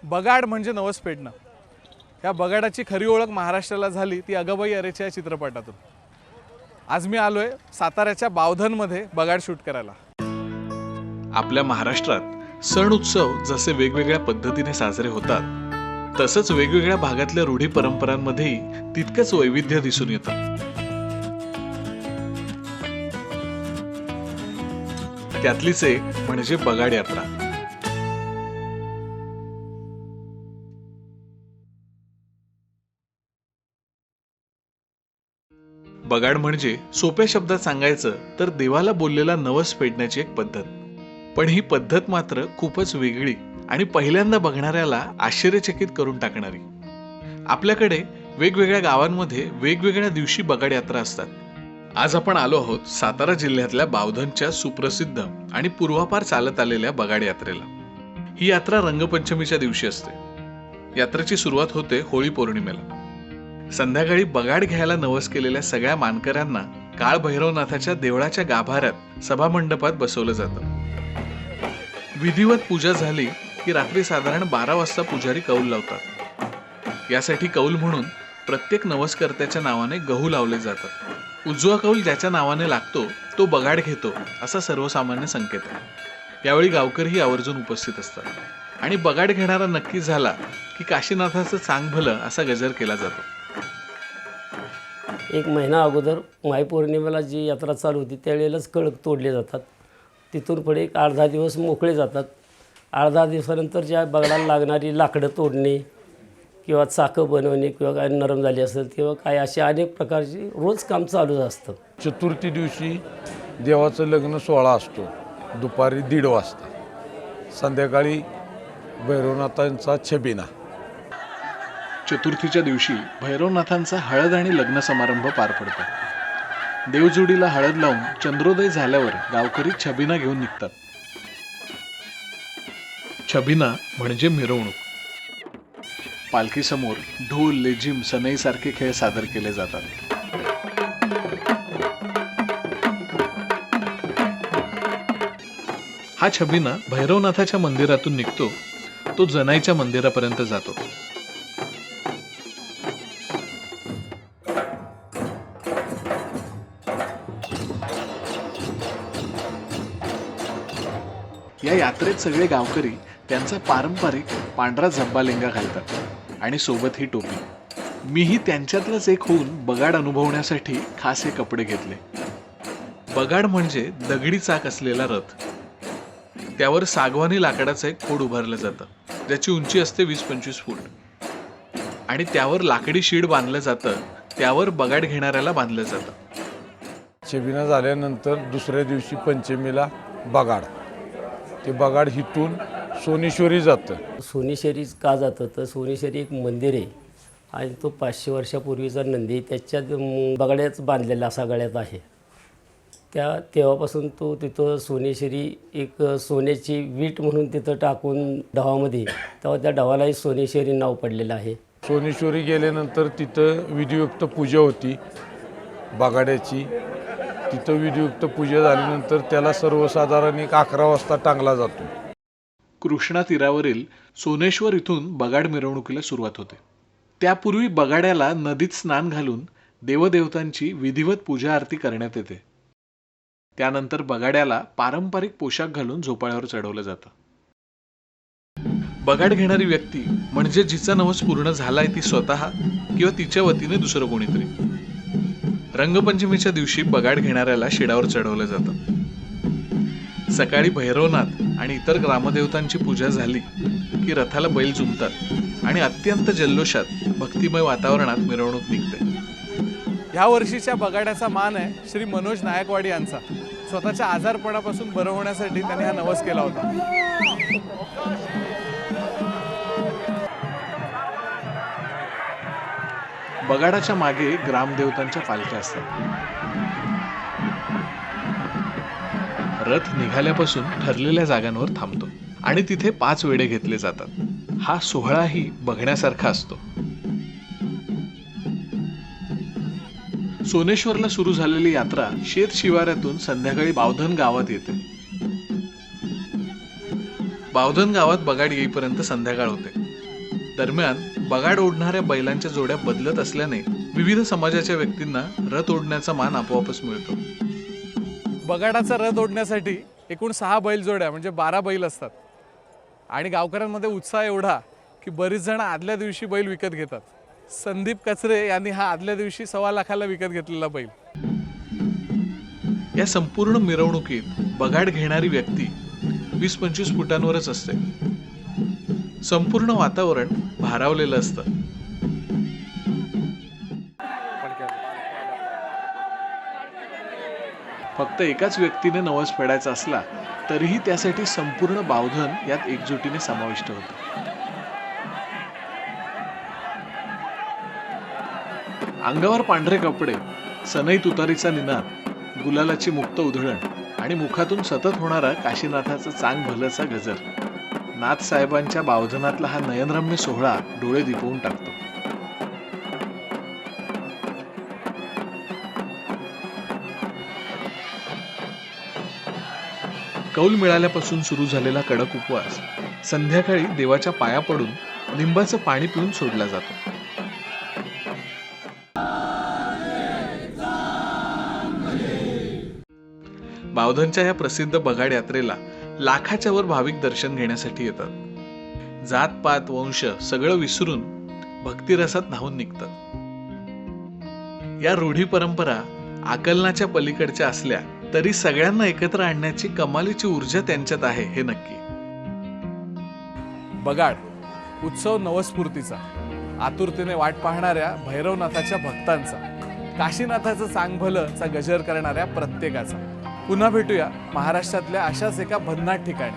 बगाड म्हणजे नवस पेटणं. या बगाडाची खरी ओळख महाराष्ट्राला झाली ती अगबाई अरेच्या या चित्रपटातून. आज मी आलोय साताऱ्याच्या बावधनमध्ये बगाड शूट करायला. आपल्या महाराष्ट्रात सण उत्सव जसे वेगवेगळ्या पद्धतीने साजरे होतात तसंच वेगवेगळ्या भागातल्या रूढी परंपरांमध्येही तितकंच वैविध्य दिसून येतं. त्यातलीच एक म्हणजे बगाड यात्रा. बगाड म्हणजे सोप्या शब्दात सांगायचं तर देवाला बोललेला नवस पेटण्याची एक पद्धत. पण ही पद्धत मात्र खूपच वेगळी आणि पहिल्यांदा बघणाऱ्याला आश्चर्यचकित करून टाकणारी. आपल्याकडे वेगवेगळ्या गावांमध्ये वेगवेगळ्या दिवशी बगाड यात्रा असतात. आज आपण आलो आहोत सातारा जिल्ह्यातल्या बावधनच्या सुप्रसिद्ध आणि पूर्वापार चालत आलेल्या बगाड यात्रेला. ही यात्रा रंगपंचमीच्या दिवशी असते. यात्रेची सुरुवात होते होळी पौर्णिमेला. संध्याकाळी बगाड घ्यायला नवस केलेल्या सगळ्या मानकऱ्यांना काळ भैरवनाथाच्या देवळाच्या गाभाऱ्यात सभामंडपात बसवलं जातं. विधिवत पूजा झाली की रात्री साधारण 12 वाजता पुजारी कौल लावतात. यासाठी कौल म्हणून प्रत्येक नवसकर्त्याच्या नावाने गहू लावले जातात. उजवा कौल ज्याच्या नावाने लागतो तो बगाड घेतो असा सर्वसामान्य संकेत आहे. यावेळी गावकरीही आवर्जून उपस्थित असतात आणि बगाड घेणारा नक्की झाला की काशीनाथाचं चांग भलं असा गजर केला जातो. एक महिना अगोदर माई पौर्णिमेला जी यात्रा चालू होती त्यावेळेलाच कळक तोडले जातात. तिथून पुढे एक 8-10 दिवस मोकळे जातात. 8-10 दिवसानंतर ज्या बगडाला लागणारी लाकडं तोडणे किंवा चाकं बनवणे किंवा काय नरम झाली असेल किंवा काय असे अनेक प्रकारची रोज काम चालूच असतं. चतुर्थी दिवशी देवाचं लग्न सोहळा असतो दुपारी 1:30 वाजता. संध्याकाळी भैरवनाथांचा छबिना. चतुर्थीच्या दिवशी भैरवनाथांचा हळद आणि लग्न समारंभ पार पडतो. देवजोडीला हळद लावून चंद्रोदय झाल्यावर गावकरी छबिना घेऊन निघतात. छबिना म्हणजे मिरवणूक. पालखीसमोर ढोल, लेझिम, सनई सारखे खेळ सादर केले जातात. हा छबिना भैरवनाथाच्या मंदिरातून निघतो. तो जनाईच्या मंदिरापर्यंत जातो. या यात्रेत सगळे गावकरी त्यांचा पारंपरिक पांढरा झब्बा लेंगा घालतात आणि सोबत ही टोपी. मीही त्यांच्यातलंच एक होऊन बगाड अनुभवण्यासाठी खास हे कपडे घेतले. बगाड म्हणजे दगडी चाक असलेला रथ. त्यावर सागवानी लाकडाचं एक खोड उभारलं जातं ज्याची उंची असते 20-25 फूट आणि त्यावर लाकडी शीड बांधलं जातं. त्यावर बगाड घेणाऱ्याला बांधलं जातं. छबिना झाल्यानंतर दुसऱ्या दिवशी पंचमीला बगाड. ते बगाड हिथून सोनेश्वरी जातं. सोनेश्वरी का जातं तर सोनेश्वरी एक मंदिर आहे आणि तो 500 वर्षापूर्वीचा नंदी त्याच्यात बगाड्याच बांधलेला असा गळ्यात आहे. तेव्हापासून तो तिथं सोनेश्वरी एक सोन्याची वीट म्हणून तिथं टाकून ढवामध्ये तेव्हा त्या ढवालाही सोनेश्वरी नाव पडलेलं आहे. सोनेश्वरी गेल्यानंतर तिथं विधियुक्त पूजा होती बगाड्याची. तिथं विधियुक्त पूजा झाल्यानंतर त्याला सर्वसाधारण एक 11 वाजता टांगला जातो. कृष्णा तीरावरील सोनेश्वर इथून बगाड मिरवणुकीला सुरुवात होते. त्यापूर्वी बगाड्याला नदीत स्नान घालून देवदेवतांची विधिवत पूजा आरती करण्यात येते. त्यानंतर बगाड्याला पारंपरिक पोशाख घालून झोपाळ्यावर चढवलं जातं. बगाड घेणारी व्यक्ती म्हणजे जिचा नवस पूर्ण झालाय ती स्वतः किंवा तिच्या वतीने दुसरं कोणीतरी. रंगपंचमीच्या दिवशी बगाड घेणाऱ्याला शिडावर चढवलं जातं. सकाळी भैरवनाथ आणि इतर ग्रामदेवतांची पूजा झाली की रथाला बैल झुंबतात आणि अत्यंत जल्लोषात भक्तिमय वातावरणात मिरवणूक निघते. ह्या वर्षीच्या बगाड्याचा मान आहे श्री मनोज नायकवाडी यांचा. स्वतःच्या आजारपणापासून बरं होण्यासाठी त्यांनी हा नवस केला होता. बगाडाच्या मागे ग्रामदेवतांच्या पालख्या असतात. रथ निघाल्यापासून ठरलेल्या जागांवर थांबतो आणि तिथे 5 वेढे घेतले जातात. हा सोहळाही बघण्यासारखा असतो. सोनेश्वरला सुरू झालेली यात्रा शेत शिवाऱ्यातून संध्याकाळी बावधन गावात येते. बावधन गावात बगाड येईपर्यंत संध्याकाळ होते. दरम्यान बगाड ओढणाऱ्या बैलांच्या जोड्या बदलत असल्याने विविध समाजाच्या व्यक्तींना रथ ओढण्याचा मान आपोआपच मिळतो. बगाडाचा रथ ओढण्यासाठी एकूण 6 बैलजोड्या म्हणजे 12 बैल असतात. आणि गावकऱ्यांमध्ये उत्साह एवढा की बरीच जण आदल्या दिवशी बैल विकत घेतात. संदीप कचरे यांनी हा आदल्या दिवशी 1.25 लाखाला विकत घेतलेला बैल. या संपूर्ण मिरवणुकीत बगाड घेणारी व्यक्ती 20-25 फुटांवरच असते. संपूर्ण वातावरण भारावलेलं असतं. फक्त एकाच व्यक्तीने नवस फेडायचा असला तरीही त्यासाठी संपूर्ण बावधन यात एकजुटीने समाविष्ट होतं. अंगावर पांढरे कपडे, सनई तुतारीचा निनाद, गुलालाची मुक्त उधळण आणि मुखातून सतत होणारा काशीनाथाचा चांग भलचा गजर, नाथ साहेबांच्या बावधनातला हा नयनरम्य सोहळा डोळे दिपवून टाकतो. कौल मिळाल्यापासून सुरू झालेला कडक उपवास संध्याकाळी देवाच्या पाया पडून लिंबाचं पाणी पिऊन सोडला जातो. बावधनच्या या प्रसिद्ध बगाड यात्रेला लाखाच्या वर भाविक दर्शन घेण्यासाठी येतात. जात पात वंश सगळं विसरून भक्तिरसात न्हावून निघतात. या रूढी परंपरा आकलनाच्या पलीकडच्या असल्या तरी सगळ्यांना एकत्र आणण्याची कमालीची ऊर्जा त्यांच्यात आहे हे नक्की. बगाड उत्सव नवस्फूर्तीचा, आतुरतेने वाट पाहणाऱ्या भैरवनाथाच्या भक्तांचा, काशीनाथाचं चांगभलंचा गजर करणाऱ्या प्रत्येकाचा. पुन्हा भेटूया महाराष्ट्रातल्या अशाच एका भन्नाट ठिकाणी.